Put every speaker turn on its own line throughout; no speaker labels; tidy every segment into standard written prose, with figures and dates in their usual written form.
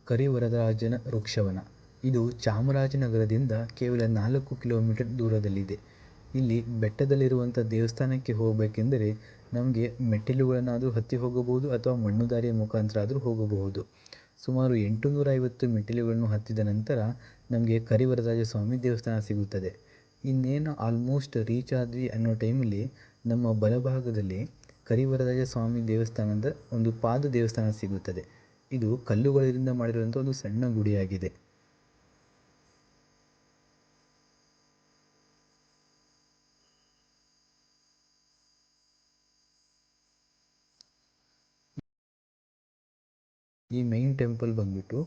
ಕರಿವರದರಾಜನ ವೃಕ್ಷವನ. ಇದು ಚಾಮರಾಜನಗರದಿಂದ ಕೇವಲ 4 ಕಿಲೋಮೀಟರ್ ದೂರದಲ್ಲಿದೆ. ಇಲ್ಲಿ ಬೆಟ್ಟದಲ್ಲಿರುವಂಥ ದೇವಸ್ಥಾನಕ್ಕೆ ಹೋಗಬೇಕೆಂದರೆ ನಮಗೆ ಮೆಟ್ಟಿಲುಗಳನ್ನಾದರೂ ಹತ್ತಿ ಹೋಗಬಹುದು ಅಥವಾ ಮಣ್ಣು ದಾರಿಯ ಮುಖಾಂತರ ಆದರೂ ಹೋಗಬಹುದು. ಸುಮಾರು 850 ಮೆಟ್ಟಿಲುಗಳನ್ನು ಹತ್ತಿದ ನಂತರ ನಮಗೆ ಕರಿವರದರಾಜ ಸ್ವಾಮಿ ದೇವಸ್ಥಾನ ಸಿಗುತ್ತದೆ. ಇನ್ನೇನು ಆಲ್ಮೋಸ್ಟ್ ರೀಚ್ ಆದ್ವಿ ಅನ್ನೋ ಟೈಮಲ್ಲಿ ನಮ್ಮ ಬಲಭಾಗದಲ್ಲಿ ಕರಿವರದರಾಜ ಸ್ವಾಮಿ ದೇವಸ್ಥಾನದ ಒಂದು ಪಾದ ದೇವಸ್ಥಾನ ಸಿಗುತ್ತದೆ. ಇದು ಕಲ್ಲುಗಳಿಂದ ಮಾಡಿರುವಂಥ ಒಂದು ಸಣ್ಣ ಗುಡಿಯಾಗಿದೆ. ಈ ಮೈನ್ ಟೆಂಪಲ್ ಬಂದ್ಬಿಟ್ಟು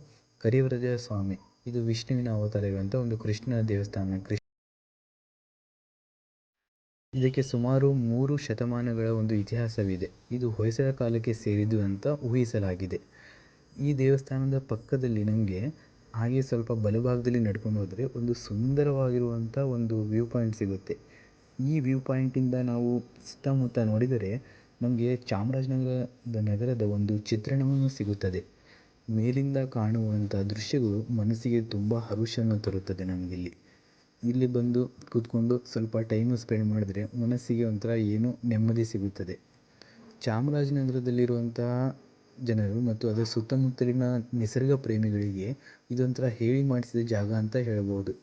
ಕರಿವರದರಾಜ ಸ್ವಾಮಿ, ಇದು ವಿಷ್ಣುವಿನ ಅವತಾರ ಇರುವಂಥ ಒಂದು ಕೃಷ್ಣನ ದೇವಸ್ಥಾನ. ಇದಕ್ಕೆ ಸುಮಾರು 3 ಶತಮಾನಗಳ ಒಂದು ಇತಿಹಾಸವಿದೆ. ಇದು ಹೊಯ್ಸಳ ಕಾಲಕ್ಕೆ ಸೇರಿದ್ದು ಅಂತ ಊಹಿಸಲಾಗಿದೆ. ಈ ದೇವಸ್ಥಾನದ ಪಕ್ಕದಲ್ಲಿ ನಮಗೆ ಹಾಗೆ ಸ್ವಲ್ಪ ಬಲಭಾಗದಲ್ಲಿ ನಡ್ಕೊಂಡು ಹೋದರೆ ಒಂದು ಸುಂದರವಾಗಿರುವಂಥ ಒಂದು ವ್ಯೂ ಪಾಯಿಂಟ್ ಸಿಗುತ್ತೆ. ಈ ವ್ಯೂ ಪಾಯಿಂಟಿಂದ ನಾವು ಸುತ್ತಮುತ್ತ ನೋಡಿದರೆ ನಮಗೆ ನಗರದ ಒಂದು ಚಿತ್ರಣವನ್ನು ಸಿಗುತ್ತದೆ. ಮೇಲಿಂದ ಕಾಣುವಂಥ ದೃಶ್ಯಗಳು ಮನಸ್ಸಿಗೆ ತುಂಬ ಹರುಷವನ್ನು ತರುತ್ತದೆ. ನಮಗಿಲ್ಲಿ ಇಲ್ಲಿ ಬಂದು ಕೂತ್ಕೊಂಡು ಸ್ವಲ್ಪ ಟೈಮು ಸ್ಪೆಂಡ್ ಮಾಡಿದ್ರೆ ಮನಸ್ಸಿಗೆ ಒಂಥರ ಏನೋ ನೆಮ್ಮದಿ ಸಿಗುತ್ತದೆ. ಚಾಮರಾಜನಗರದಲ್ಲಿರುವಂತಹ ಜನರು ಮತ್ತು ಅದರ ಸುತ್ತಮುತ್ತಲಿನ ನಿಸರ್ಗ ಪ್ರೇಮಿಗಳಿಗೆ ಇದೊಂಥರ ಹೇಳಿ ಮಾಡಿಸಿದ ಜಾಗ ಅಂತ ಹೇಳ್ಬೋದು.